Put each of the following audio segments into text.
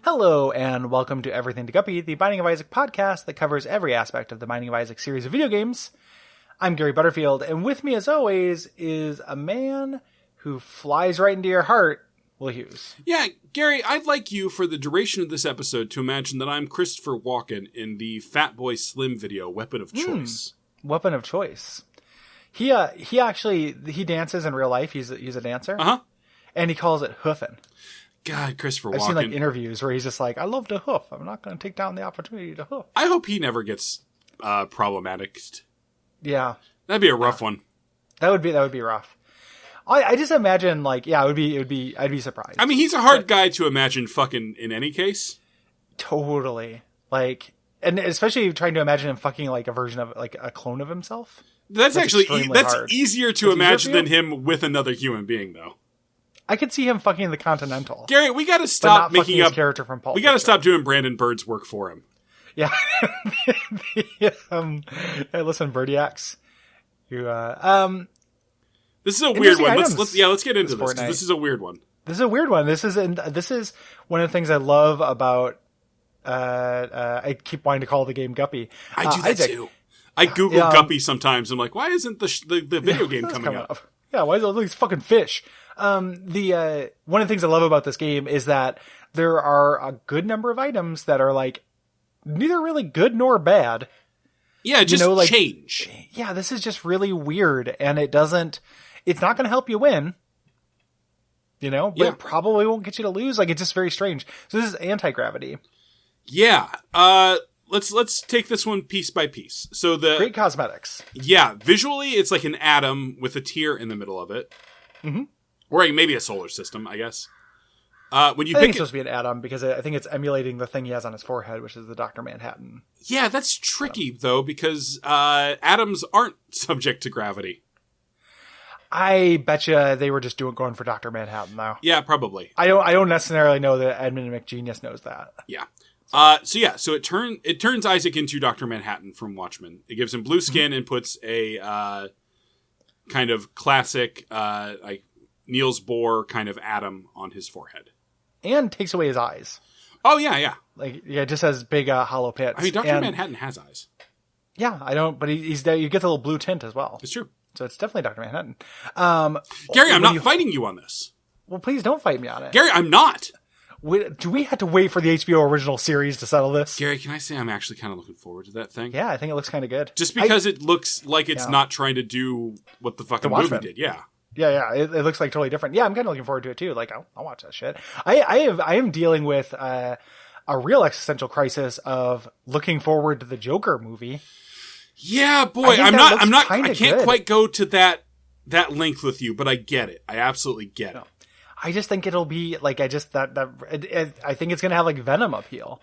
Hello, and welcome to Everything to Guppy, the Binding of Isaac podcast that covers every aspect of the Binding of Isaac series of video games. I'm Gary Butterfield, and with me, as always, is a man who flies right into your heart, Will Hughes. Yeah, Gary, I'd like you, for the duration of this episode, to imagine that I'm Christopher Walken in the Fatboy Slim video, Weapon of Choice. Weapon of Choice. He dances in real life. He's a dancer. Uh-huh. And he calls it hoofing. God, Christopher Walken. I've seen interviews where he's just like, I love to hoof. I'm not going to take down the opportunity to hoof. I hope he never gets problematic. Yeah. That'd be a rough one. That would be rough. I just imagine, I'd be surprised. I mean, he's a hard guy to imagine fucking in any case. Totally. And especially trying to imagine him fucking a version of, a clone of himself. That's actually, hard. easier to imagine than him with another human being, though. I could see him fucking the Continental. Gary, we gotta stop making up character from Pulp We gotta Fiction. stop doing Brandon Bird's work for him. Yeah. Hey, listen, Birdiacs. This is a weird one. Items Let's get into this. Fortnite. This is a weird one. This is a weird one. This is one of the things I love about. I keep wanting to call the game Guppy. I do that Isaac. too. I Google Guppy sometimes. I'm like, why isn't the video game coming up? Yeah, why is all these fucking fish? One of the things I love about this game is that there are a good number of items that are neither really good nor bad. Yeah, just change. Yeah, this is just really weird, and it's not going to help you win. But it probably won't get you to lose. It's just very strange. So this is anti-gravity. Yeah. Let's take this one piece by piece. So great cosmetics. Yeah, visually it's like an atom with a tear in the middle of it. Mm-hmm. Or maybe a solar system, I guess. I think it's supposed to be an atom because I think it's emulating the thing he has on his forehead, which is the Dr. Manhattan. Yeah, that's tricky though, because atoms aren't subject to gravity. I betcha they were just going for Dr. Manhattan though. Yeah, probably. I don't necessarily know that Edmund McGenius knows that. Yeah. So it turns Isaac into Dr. Manhattan from Watchmen. It gives him blue skin and puts a kind of classic Niels Bohr kind of atom on his forehead. And takes away his eyes. Oh, yeah. It just has big hollow pits. I mean, Dr. Manhattan has eyes. Yeah, I don't, but he's there. You get the little blue tint as well. It's true. So it's definitely Dr. Manhattan. Gary, I'm not fighting you on this. Well, please don't fight me on it. Gary, I'm not. Do we have to wait for the HBO original series to settle this? Gary, can I say I'm actually kind of looking forward to that thing? Yeah, I think it looks kind of good. Just because it looks like it's not trying to do what the fucking movie did. Yeah. Yeah. It looks totally different. Yeah, I'm kind of looking forward to it too. I'll watch that shit. I am dealing with a real existential crisis of looking forward to the Joker movie. Yeah, boy, I can't quite go to that length with you, but I get it. I absolutely get it. I just think it'll be I think it's going to have Venom appeal,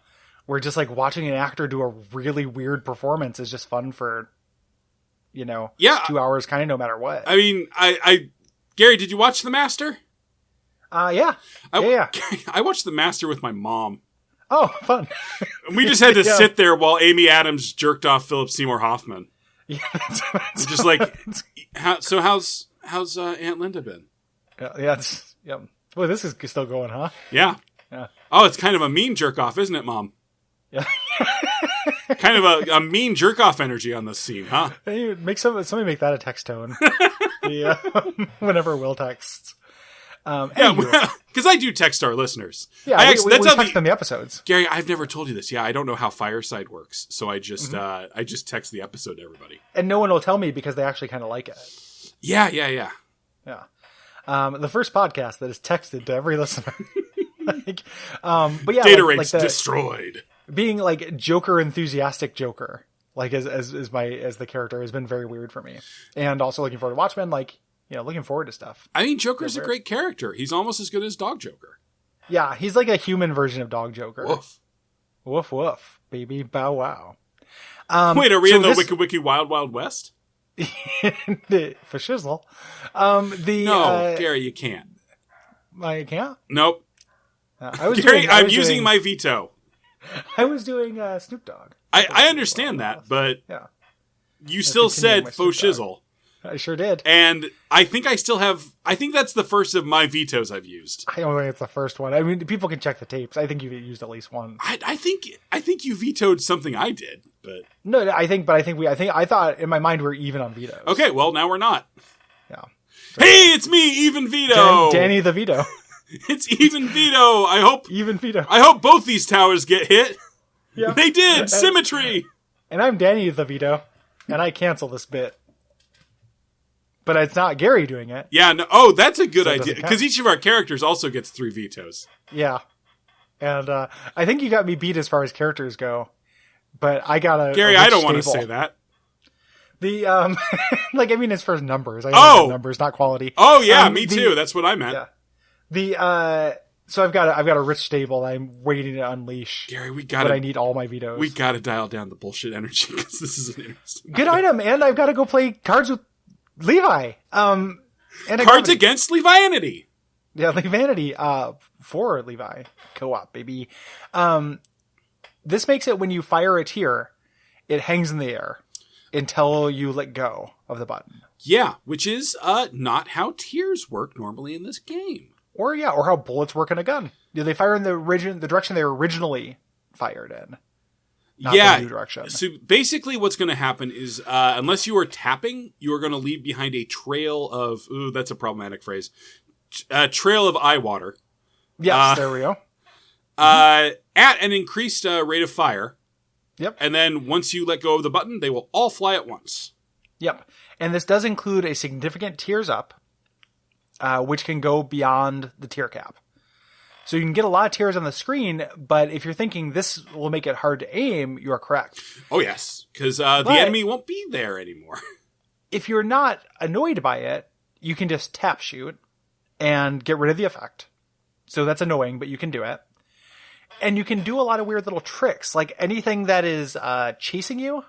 where just watching an actor do a really weird performance is just fun for, 2 hours, kind of no matter what. I mean, Gary, did you watch The Master? Yeah. I watched The Master with my mom. Oh, fun. We just had to sit there while Amy Adams jerked off Philip Seymour Hoffman. Yeah, that's just how's Aunt Linda been? Yeah. Boy, this is still going, huh? Yeah. Oh, it's kind of a mean jerk off, isn't it, Mom? Yeah. Kind of a mean jerk off energy on this scene, huh? Hey, somebody make that a text tone. Whenever Will texts. Because I do text our listeners. Yeah, we text them the episodes. Gary, I've never told you this. Yeah, I don't know how Fireside works, so I just text the episode to everybody. And no one will tell me because they actually kind of like it. Yeah. Yeah. The first podcast that is texted to every listener. But yeah, data rates destroyed. Being Joker enthusiastic Joker, as the character has been very weird for me. And also looking forward to Watchmen, looking forward to stuff. I mean, Joker's a great character. He's almost as good as Dog Joker. Yeah, he's like a human version of Dog Joker. Woof. Woof woof, baby bow wow. Wait, are we in the Wiki Wiki Wild Wild West? For shizzle. Gary, you can't. I can't? Nope. Gary, I'm using my veto. I was doing Snoop Dogg. I understand that, but you still said faux shizzle. I sure did. And I think I still have... I think that's the first of my vetoes I've used. I don't think it's the first one. I mean, people can check the tapes. I think you've used at least one. I think you vetoed something I did, but... No, I thought in my mind we were even on vetoes. Okay, well, now we're not. Yeah. So, hey, it's me, Even Veto! Danny the Veto. It's Even Veto! Even Veto. I hope both these towers get hit. Yeah. They did! Symmetry! And I'm Danny the Veto, and I cancel this bit. But it's not Gary doing it. Yeah, no, oh, that's a good So idea. Because each of our characters also gets 3 vetoes. Yeah. And I think you got me beat as far as characters go. But I got a... Gary, I don't want to say that. The, like, I mean, as far as numbers. I Oh! Numbers, not quality. Oh, yeah, me too. That's what I meant. Yeah. So I've got a rich stable that I'm waiting to unleash. Gary, but I need all my vetoes. We gotta dial down the bullshit energy because this is an interesting good item, and I've got to go play cards with Levi. And cards against Levianity. Yeah, Levianity. For Levi co-op, baby. This makes it when you fire a tier, it hangs in the air until you let go of the button. Yeah, which is not how tiers work normally in this game. Or how bullets work in a gun. They fire in the direction they were originally fired in. Not the new direction. So basically what's going to happen is, unless you are tapping, you are going to leave behind a trail of, ooh, that's a problematic phrase, a trail of eye water. Yes, there we go. At an increased rate of fire. Yep. And then once you let go of the button, they will all fly at once. Yep. And this does include a significant tiers up, which can go beyond the tier cap. So you can get a lot of tiers on the screen, but if you're thinking this will make it hard to aim, you are correct. Oh, yes, because the enemy won't be there anymore. If you're not annoyed by it, you can just tap shoot and get rid of the effect. So that's annoying, but you can do it. And you can do a lot of weird little tricks. Like anything that is chasing you,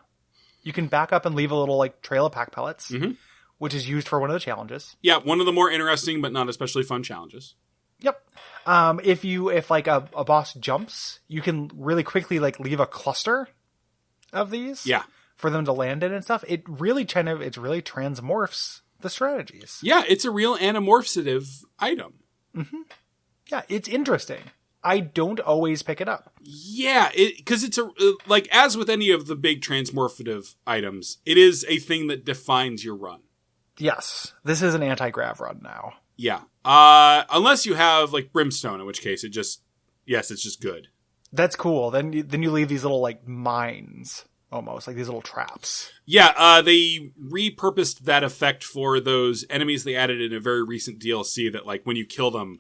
you can back up and leave a little like trail of pack pellets, which is used for one of the challenges. Yeah, one of the more interesting but not especially fun challenges. Yep. If like a boss jumps, you can really quickly like leave a cluster of these. Yeah. For them to land in and stuff. It really transmorphs the strategies. Yeah, it's a real anamorphative item. Mm-hmm. Yeah, it's interesting. I don't always pick it up. Yeah, because it's like as with any of the big transmorphative items, it is a thing that defines your run. Yes, this is an anti-grav run now. Yeah, unless you have like Brimstone, in which case it's just good. That's cool. Then you leave these little like mines, almost like these little traps. Yeah, they repurposed that effect for those enemies they added in a very recent DLC. That like when you kill them,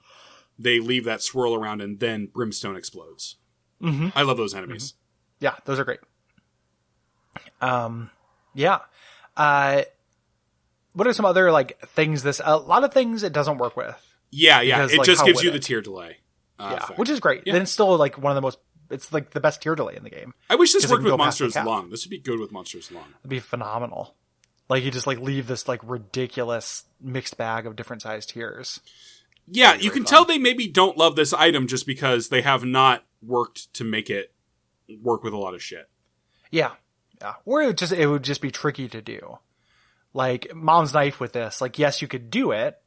they leave that swirl around and then Brimstone explodes. Mm-hmm. I love those enemies. Mm-hmm. Yeah, those are great. Yeah. What are some other like things? A lot of things it doesn't work with. Yeah. Because, it like, just gives you the tier delay. Effect. Which is great. Yeah. Then it's still like one of the most. It's like the best tier delay in the game. I wish this worked with Monsters Long. This would be good with Monsters Long. It'd be phenomenal. Like you just like leave this like ridiculous mixed bag of different sized tiers. Yeah, you can tell they maybe don't love this item just because they have not worked to make it work with a lot of shit. Yeah. Or it would just be tricky to do. Like Mom's Knife with this, like yes, you could do it.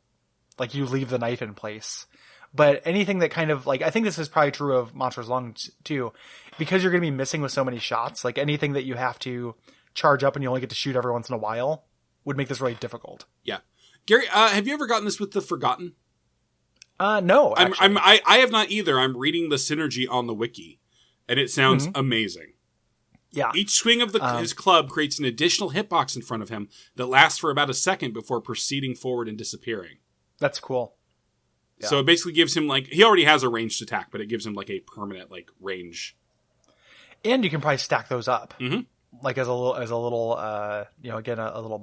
Like you leave the knife in place. But anything that kind of like, I think this is probably true of Monsters Long too, because you're going to be missing with so many shots. Like anything that you have to charge up and you only get to shoot every once in a while would make this really difficult. Yeah. Gary, have you ever gotten this with the Forgotten? No, actually. I have not either. I'm reading the synergy on the wiki, and it sounds amazing. Yeah. Each swing of his club creates an additional hitbox in front of him that lasts for about a second before proceeding forward and disappearing. That's cool. Yeah. So it basically gives him like, he already has a ranged attack, but it gives him like a permanent like range. And you can probably stack those up, like as a little, again a little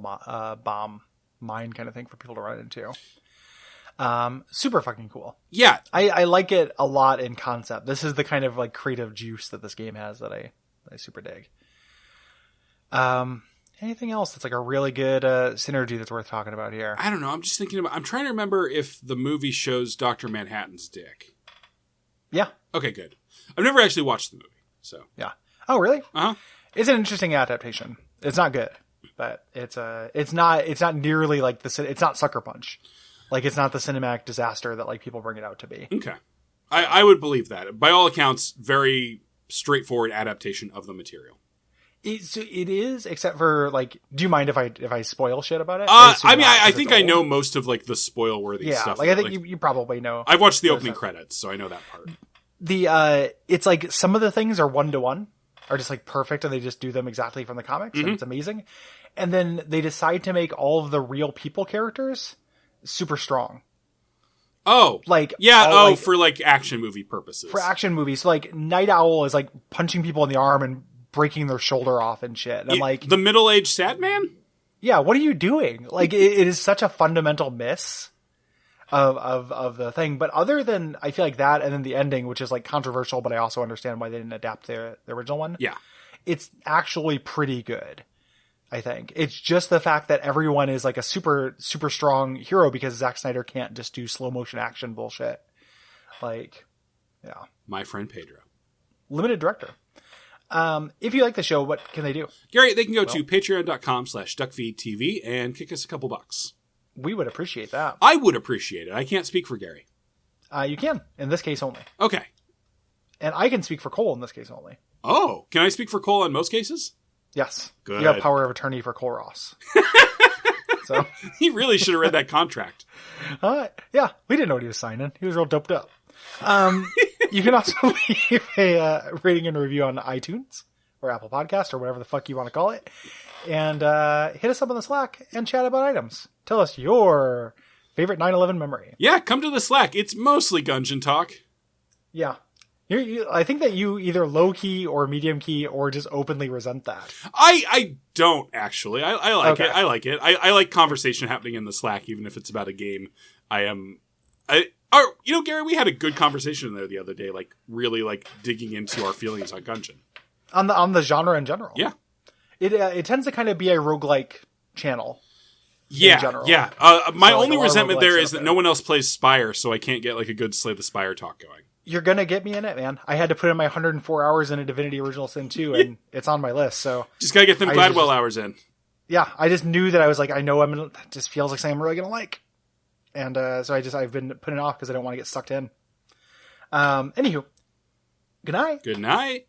bomb mine kind of thing for people to run into. Super fucking cool. Yeah. I like it a lot in concept. This is the kind of like creative juice that this game has that I super dig. Anything else that's like a really good synergy that's worth talking about here? I don't know. I'm just thinking I'm trying to remember if the movie shows Dr. Manhattan's dick. Yeah. Okay, good. I've never actually watched the movie, so. Yeah. Oh, really? Uh-huh. It's an interesting adaptation. It's not good. but it's not nearly like it's not Sucker Punch. Like, it's not the cinematic disaster that like people bring it out to be. Okay. I would believe that. By all accounts, very straightforward adaptation of the material. It is, except for like, do you mind if I spoil shit about it? I think I know most of like the spoil worthy stuff. Like I think you probably know. I've watched the opening credits, so I know that part. It's like some of the things are 1-to-1, are just like perfect, and they just do them exactly from the comics, and it's amazing. And then they decide to make all of the real people characters super strong. Oh, like for like action movie purposes. For action movies, so like Night Owl is like punching people in the arm and breaking their shoulder off and shit. And I'm like, the middle-aged sad man. Yeah, what are you doing? Like, it is such a fundamental miss of the thing. But other than, I feel like that, and then the ending, which is like controversial, but I also understand why they didn't adapt the original one. Yeah, it's actually pretty good. I think it's just the fact that everyone is like a super, super strong hero because Zack Snyder can't just do slow motion action bullshit. Like, yeah. My friend Pedro. Limited director. If you like the show, what can they do? Gary, they can go to patreon.com/Duckfeed.tv and kick us a couple bucks. We would appreciate that. I would appreciate it. I can't speak for Gary. You can, in this case only. Okay. And I can speak for Cole in this case only. Oh, can I speak for Cole in most cases? Yes. Good. You have power of attorney for Cole Ross. So he really should have read that contract. Yeah, we didn't know what he was signing. He was real doped up. You can also leave a rating and review on iTunes or Apple Podcast or whatever the fuck you want to call it. And hit us up on the Slack and chat about items. Tell us your favorite 9/11 memory. Yeah, come to the Slack. It's mostly Gungeon talk. Yeah. I think that you either low key or medium key or just openly resent that. I don't actually. I like Okay. it. I like it. I like conversation happening in the Slack, even if it's about a game. Gary, we had a good conversation there the other day, like really like digging into our feelings on Gungeon. On the genre in general. Yeah. It tends to kind of be a roguelike channel. Yeah. In general. Yeah. My only resentment there is that there. no one else plays Spire, so I can't get like a good Slay the Spire talk going. You're going to get me in it, man. I had to put in my 104 hours in a Divinity Original Sin 2, and it's on my list. So just got to get them Gladwell hours in. Yeah, I just knew that I was like, I know it just feels like something I'm really going to like. And so I've been putting it off because I don't want to get sucked in. Anywho, good night. Good night.